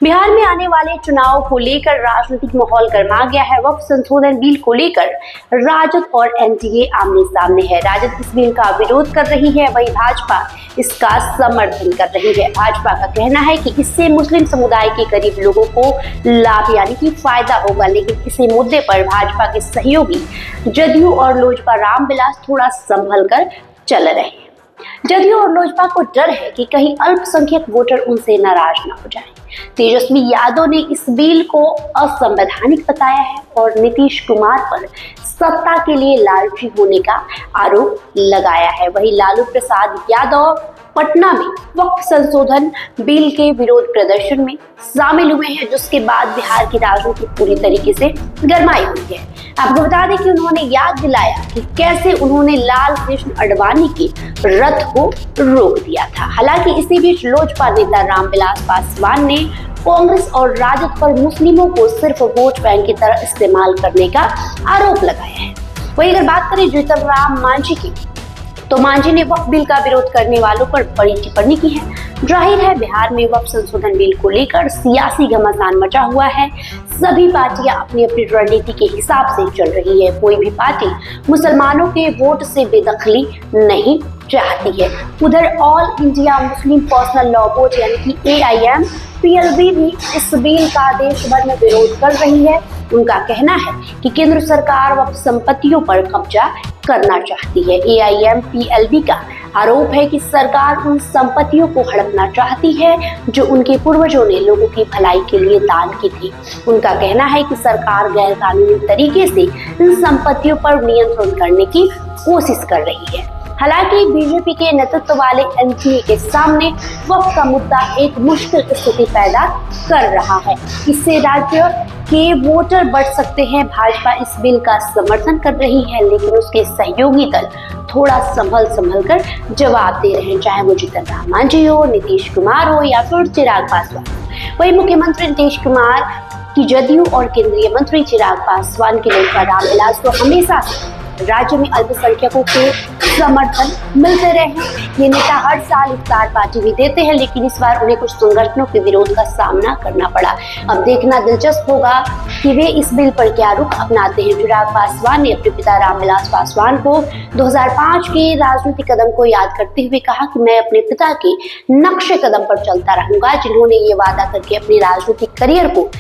बिहार में आने वाले चुनाव को लेकर राजनीतिक माहौल गर्मा गया है। वक्फ संशोधन बिल को लेकर राजद और एनडीए आमने सामने है। राजद इस बिल का विरोध कर रही है, वहीं भाजपा इसका समर्थन कर रही है। भाजपा का कहना है कि इससे मुस्लिम समुदाय के गरीब लोगों को लाभ यानी कि फायदा होगा, लेकिन इसी मुद्दे पर भाजपा के सहयोगी जदयू और लोजपा रामविलास थोड़ा संभल कर चल रहे हैं। जदयू और लोजपा को डर है कि कहीं अल्पसंख्यक वोटर उनसे नाराज न हो जाएं। तेजस्वी यादव ने इस बिल को असंवैधानिक बताया है और नीतीश कुमार पर सत्ता के लिए लालची होने का आरोप लगाया है। वहीं लालू प्रसाद यादव पटना में वक्फ संशोधन बिल के विरोध प्रदर्शन में शामिल हुए हैं, जिसके बाद बिहार की राजनीति पूरी तरीके से गरमाई हुई है। आपको बता दें कि उन्होंने याद दिलाया कि कैसे उन्होंने लाल कृष्ण आडवाणी के रथ को रोक दिया था। हालांकि इसी बीच लोजपा नेता रामविलास पासवान ने कांग्रेस और राजद पर मुस्लिमों को सिर्फ वोट बैंक की तरह इस्तेमाल करने का आरोप लगाया है। वहीं अगर बात करें जीतन राम मांझी की, तो मांझी ने वक्फ बिल का विरोध करने वालों पर बड़ी टिप्पणी की है। जाहिर है बिहार में वक्फ संशोधन बिल को लेकर सियासी घमासान मचा हुआ है। सभी पार्टियां अपनी अपनी रणनीति के हिसाब से चल रही है। कोई भी पार्टी मुसलमानों के वोट से बेदखली नहीं चाहती है। उधर all India Muslim personal law board यानी कि AIMPLB भी इस बिल का देश भर में विरोध कर रही है। उनका कहना है कि केंद्र सरकार वक्फ संपत्तियों पर कब्जा करना चाहती है। AIMPLB का आरोप है कि सरकार उन संपत्तियों को हड़पना चाहती है जो उनके पूर्वजों ने लोगों की भलाई के लिए दान की थी। उनका कहना है कि सरकार गैर कानूनी तरीके से इन संपत्तियों पर नियंत्रण करने की कोशिश कर रही है। हालांकि बीजेपी के नेतृत्व वाले NDA के सामने वक्फ का मुद्दा एक मुश्किल स्थिति पैदा कर रहा है। इससे राज्य के वोटर बढ़ सकते हैं। भाजपा इस बिल का समर्थन कर रही है, लेकिन उसके सहयोगी दल थोड़ा संभल कर जवाब दे रहे हैं, चाहे वो जीतन राम मांझी हो, नीतीश कुमार हो या फिर चिराग पासवान। वही मुख्यमंत्री नीतीश कुमार की जदयू और केंद्रीय मंत्री चिराग पासवान के लोजपा रामविलास को हमेशा राज्य में अल्पसंख्यकों के समर्थन मिलते रहे। ये नेता हर साल इफ्तार पार्टी भी देते हैं, लेकिन इस बार उन्हें कुछ संगठनों के विरोध का सामना करना पड़ा। अब देखना दिलचस्प होगा कि वे इस बिल पर क्या रुख अपनाते हैं। चिराग पासवान ने अपने पिता रामविलास पासवान को 2005 के राजनीतिक कदम को याद करते हुए कहा कि मैं अपने पिता के नक्शे कदम पर चलता रहूंगा, जिन्होंने ये वादा करके अपने राजनीतिक करियर को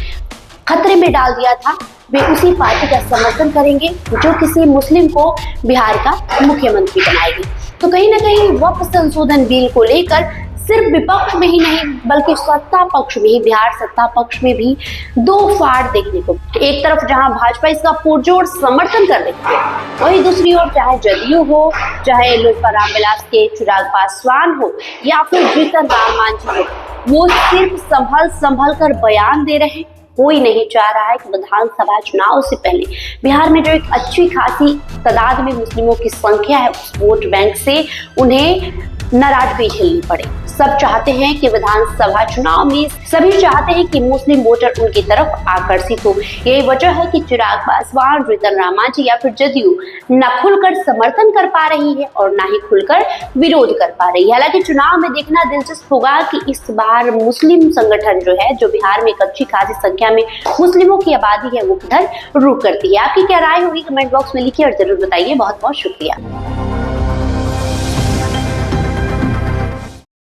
खतरे में डाल दिया था। वे उसी पार्टी का समर्थन करेंगे जो किसी मुस्लिम को बिहार का मुख्यमंत्री बनाएगी। तो कहीं ना कहीं वक्फ संशोधन बिल को लेकर सिर्फ विपक्ष में ही नहीं बल्कि सत्ता पक्ष में ही, बिहार सत्ता पक्ष में भी दो फाड़ देखने को। एक तरफ जहां भाजपा इसका पुरजोर समर्थन कर रही है, वहीं दूसरी ओर चाहे जदयू हो, चाहे लोजपा रामविलास के चिराग पासवान हो या फिर जीतन राम मांझी हो, वो सिर्फ संभल कर बयान दे रहे हैं। कोई नहीं चाह रहा है कि विधानसभा चुनाव से पहले बिहार में जो एक अच्छी खासी तादाद में मुस्लिमों की संख्या है, उस वोट बैंक से उन्हें नाराजगी झेलनी पड़े। सब चाहते हैं कि विधानसभा चुनाव में सभी चाहते हैं कि मुस्लिम वोटर उनकी तरफ आकर्षित हो। यही वजह है कि चिराग पासवान, जीतन राम मांझी या फिर जदयू न खुलकर समर्थन कर पा रही है और न ही खुलकर विरोध कर पा रही है। हालांकि चुनाव में देखना दिलचस्प होगा कि इस बार मुस्लिम संगठन जो है, जो बिहार में एक अच्छी खासी संख्या में मुस्लिमों की आबादी है, वो किधर रुख करती है। आपकी क्या राय होगी कमेंट बॉक्स में लिखिए और जरूर बताइए। बहुत बहुत शुक्रिया।